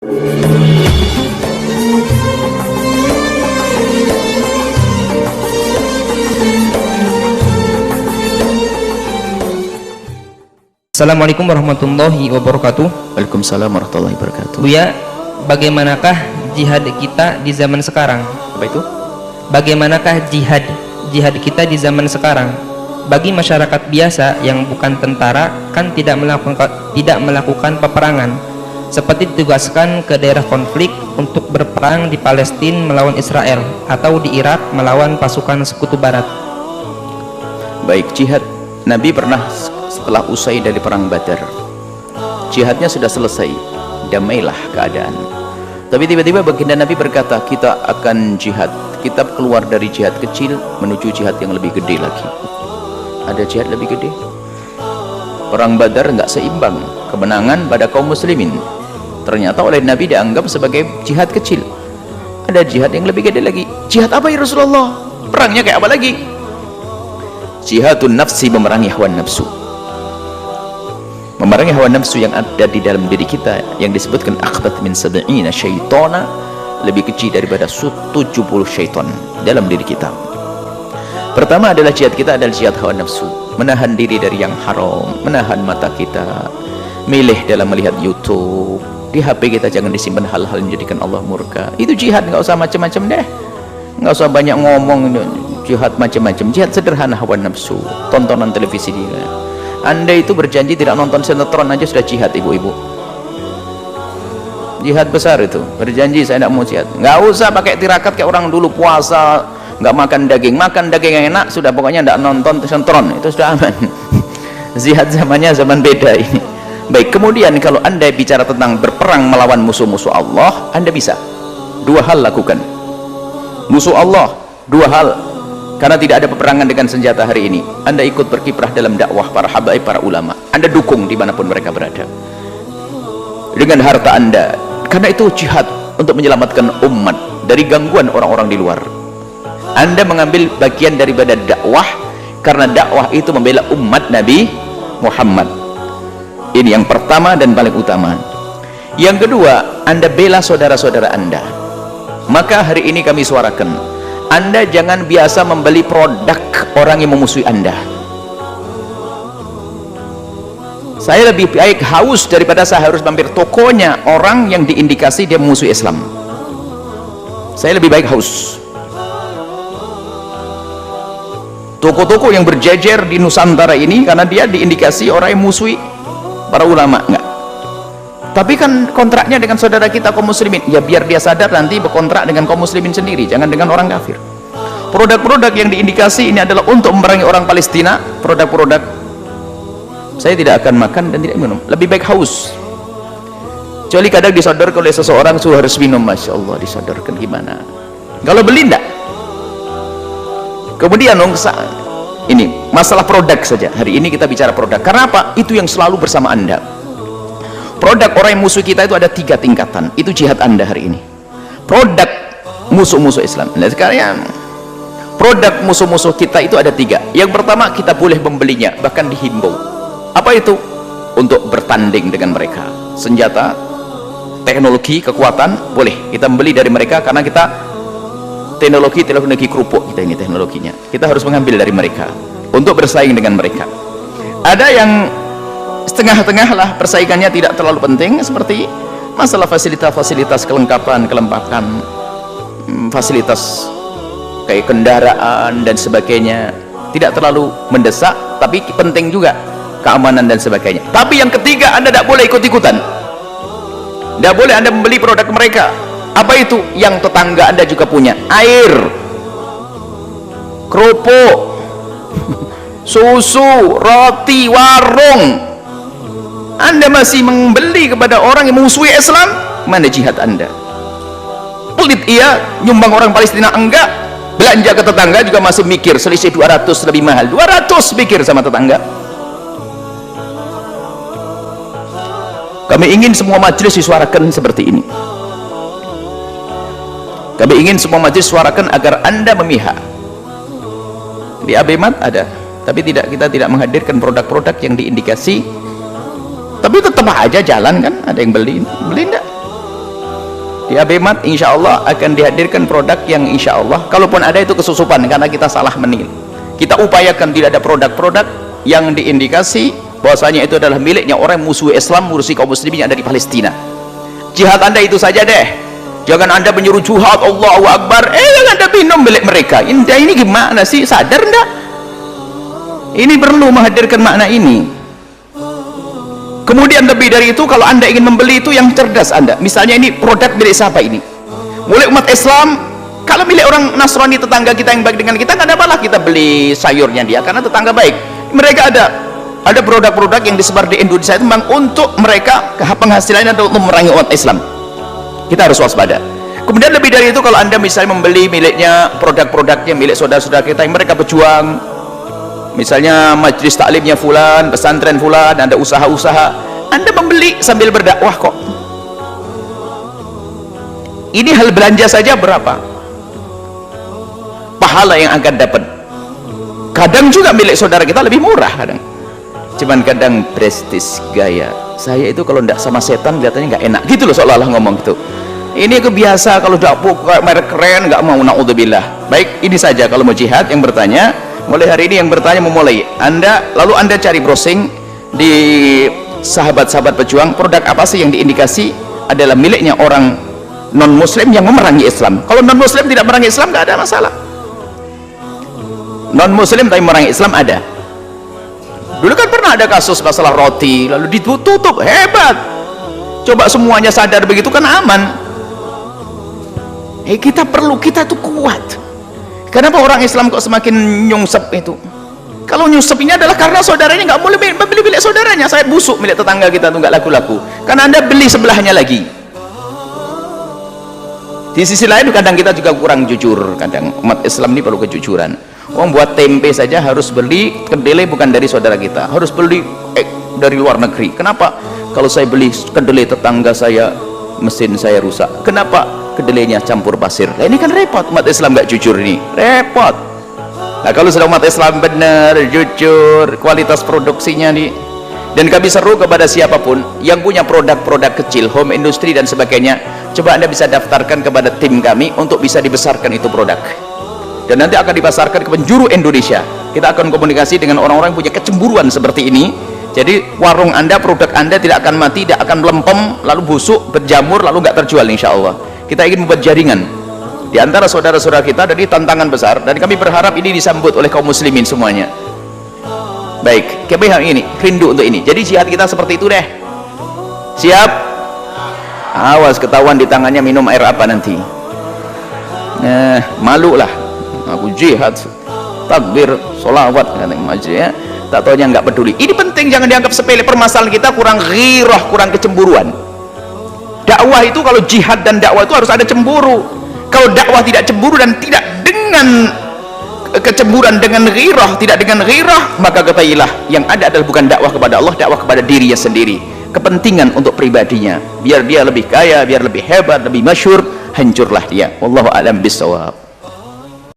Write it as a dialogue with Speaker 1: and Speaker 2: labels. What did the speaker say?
Speaker 1: Assalamualaikum warahmatullahi wabarakatuh.
Speaker 2: Waalaikumsalam warahmatullahi wabarakatuh.
Speaker 1: Buya, bagaimanakah jihad kita di zaman sekarang?
Speaker 2: Apa itu?
Speaker 1: Bagaimanakah jihad kita di zaman sekarang? Bagi masyarakat biasa yang bukan tentara kan tidak melakukan peperangan, seperti ditugaskan ke daerah konflik untuk berperang di Palestina melawan Israel atau di Irak melawan pasukan Sekutu Barat.
Speaker 2: Baik, jihad Nabi pernah setelah usai dari perang Badar, jihadnya sudah selesai, damailah keadaan. Tapi tiba-tiba baginda Nabi berkata, kita akan jihad, kita keluar dari jihad kecil menuju jihad yang lebih gede lagi. Ada jihad lebih gede. Perang Badar nggak seimbang, kemenangan pada kaum muslimin ternyata oleh Nabi dianggap sebagai jihad kecil. Ada jihad yang lebih gede lagi. Jihad apa ya Rasulullah? Perangnya kayak apa lagi? Jihadun nafsi, memerangi hawa nafsu. Memerangi hawa nafsu yang ada di dalam diri kita, yang disebutkan akhbat min sab'ina syaitana, lebih kecil daripada 70 syaitan dalam diri kita. Pertama adalah jihad kita adalah jihad hawa nafsu, menahan diri dari yang haram, menahan mata kita, milih dalam melihat YouTube, di HP kita jangan disimpan hal-hal yang menjadikan Allah murka. Itu jihad, nggak usah macam-macam deh, nggak usah banyak ngomong. Jihad macam-macam, jihad sederhana hawa nafsu, tontonan televisi dia. Anda itu berjanji tidak nonton sinetron aja sudah jihad, ibu-ibu. Jihad besar itu, berjanji saya tidak mau jihad. Nggak usah pakai tirakat kayak orang dulu puasa nggak makan daging yang enak, sudah pokoknya tidak nonton sinetron, itu sudah aman. Jihad zamannya zaman beda ini. Baik, kemudian kalau Anda bicara tentang berperang melawan musuh-musuh Allah, Anda bisa dua hal lakukan. Musuh Allah, dua hal. Karena tidak ada peperangan dengan senjata hari ini, Anda ikut berkiprah dalam dakwah para habaib, para ulama. Anda dukung dimanapun mereka berada dengan harta Anda, karena itu jihad untuk menyelamatkan umat dari gangguan orang-orang di luar. Anda mengambil bagian daripada dakwah, karena dakwah itu membela umat Nabi Muhammad. Ini yang pertama dan paling utama. Yang kedua, Anda bela saudara-saudara Anda. Maka hari ini kami suarakan, Anda jangan biasa membeli produk orang yang memusuhi Anda. Saya lebih baik haus daripada saya harus mampir tokonya orang yang diindikasi dia memusuhi Islam. Saya lebih baik haus. Toko-toko yang berjejer di Nusantara ini karena dia diindikasi orang yang musuhi para ulama, enggak. Tapi kan kontraknya dengan saudara kita kaum muslimin, ya biar dia sadar nanti berkontrak dengan kaum muslimin sendiri, jangan dengan orang kafir. Produk-produk yang diindikasi ini adalah untuk memerangi orang Palestina, produk-produk saya tidak akan makan dan tidak minum, lebih baik haus. Kecuali kadang disodorkan oleh seseorang suruh harus minum, Masya Allah, disodorkan gimana. Kalau beli enggak. Kemudian ini masalah produk saja, hari ini kita bicara produk. Karena apa? Itu yang selalu bersama Anda. Produk orang yang musuh kita itu ada 3 tingkatan. Itu jihad Anda hari ini. Produk musuh-musuh Islam. Nah sekarang produk musuh-musuh kita itu ada 3. Yang pertama, kita boleh membelinya, bahkan dihimbau. Apa itu? Untuk bertanding dengan mereka. Senjata, teknologi, kekuatan, boleh kita membeli dari mereka karena kita teknologi kerupuk kita ini teknologinya. Kita harus mengambil dari mereka untuk bersaing dengan mereka. Ada yang setengah-tengah lah, persaingannya tidak terlalu penting, seperti masalah fasilitas kelengkapan, fasilitas kayak kendaraan dan sebagainya, tidak terlalu mendesak, tapi penting juga keamanan dan sebagainya. Tapi yang ketiga, Anda tidak boleh ikut-ikutan, tidak boleh Anda membeli produk mereka. Apa itu? Yang tetangga Anda juga punya, air, kerupuk, susu, roti, warung, Anda masih membeli kepada orang yang memusuhi Islam. Mana jihad Anda? Pelit iya, nyumbang orang Palestina enggak, belanja ke tetangga juga masih mikir selisih 200 lebih mahal, 200 mikir sama tetangga. Kami ingin semua majelis disuarakan seperti ini. Kami ingin semua majelis suarakan agar Anda memihak. Di Abemat ada, tapi kita tidak menghadirkan produk-produk yang diindikasi. Tapi tetap aja jalan kan, ada yang beli enggak? di Abemat insya Allah akan dihadirkan produk yang insya Allah, kalaupun ada itu kesusupan karena kita salah menilai. Kita upayakan tidak ada produk-produk yang diindikasi bahwasanya itu adalah miliknya orang musuh Islam, musuh kaum muslimin yang ada di Palestina. Jihad Anda itu saja deh, jangan Anda menyuruh jihad Allahu Akbar, yang Anda minum milik mereka. Ini gimana sih, sadar enggak? Ini perlu menghadirkan makna ini. Kemudian lebih dari itu, kalau Anda ingin membeli itu yang cerdas Anda, misalnya ini produk milik siapa ini, mulai umat Islam. Kalau milik orang Nasrani tetangga kita yang baik dengan kita, nggak ada masalah kita beli sayurnya dia karena tetangga baik. Mereka ada produk-produk yang disebar di Indonesia itu memang untuk mereka penghasilannya untuk memerangi umat Islam. Kita harus waspada. Kemudian lebih dari itu, kalau Anda misalnya membeli miliknya, produk-produknya milik saudara-saudara kita yang mereka berjuang, misalnya majelis taklimnya fulan, pesantren fulan, ada usaha-usaha, Anda membeli sambil berdakwah kok. Ini hal belanja saja berapa pahala yang akan dapat. Kadang juga milik saudara kita lebih murah, cuman kadang prestis gaya. Saya itu kalau tidak sama setan kelihatannya nggak enak gitu loh, seolah-olah ngomong gitu. Ini kebiasa kalau tidak merek keren nggak mau, naudzubillah. Baik, ini saja kalau mau jihad yang bertanya. Mulai hari ini yang bertanya memulai lalu anda cari browsing di sahabat-sahabat pejuang, produk apa sih yang diindikasi adalah miliknya orang non muslim yang memerangi Islam. Kalau non muslim tidak memerangi Islam nggak ada masalah. Non muslim tapi memerangi Islam ada. Dulu kan pernah ada kasus masalah roti lalu ditutup, hebat. Coba semuanya sadar begitu kan aman. Kita tuh kuat. Kenapa orang Islam kok semakin nyungsep itu? Kalau nyungsep ini adalah karena saudaranya nggak boleh beli milik saudaranya. Saya busuk milik tetangga kita tuh nggak laku-laku. Karena Anda beli sebelahnya lagi. Di sisi lain kadang kita juga kurang jujur. Kadang umat Islam ini perlu kejujuran. Buat tempe saja harus beli kedelai bukan dari saudara kita. Harus beli dari luar negeri. Kenapa? Kalau saya beli kedelai tetangga saya, mesin saya rusak. Kenapa? Kedelainya campur pasir. Nah, ini kan repot, umat Islam nggak jujur ini, repot. Nah, kalau sudah umat Islam benar, jujur, kualitas produksinya nih, dan kami seru kepada siapapun yang punya produk-produk kecil, home industry dan sebagainya, coba Anda bisa daftarkan kepada tim kami untuk bisa dibesarkan itu produk, dan nanti akan dipasarkan ke penjuru Indonesia. Kita akan komunikasi dengan orang-orang yang punya kecemburuan seperti ini. Jadi warung Anda, produk Anda tidak akan mati, tidak akan melempem, lalu busuk, berjamur, lalu nggak terjual insya Allah. Kita ingin membuat jaringan di antara saudara-saudara kita, dari tantangan besar, dan kami berharap ini disambut oleh kaum muslimin semuanya. Baik, kami ini rindu untuk ini. Jadi jihad kita seperti itu deh. Siap? Awas ketahuan di tangannya minum air apa nanti. Malu lah. Aku jihad, takbir, sholawat, ya. Tak tahunya nggak peduli. Ini penting, jangan dianggap sepele. Permasalahan kita kurang ghirah, kurang kecemburuan. Dakwah itu, kalau jihad dan dakwah itu harus ada cemburu. Kalau dakwah tidak cemburu dan tidak dengan kecemburuan, dengan ghirah, tidak dengan ghirah, maka ketahuilah yang ada adalah bukan dakwah kepada Allah, dakwah kepada dirinya sendiri, kepentingan untuk pribadinya, biar dia lebih kaya, biar lebih hebat, lebih masyhur, hancurlah dia. Wallahu a'lam bishawab.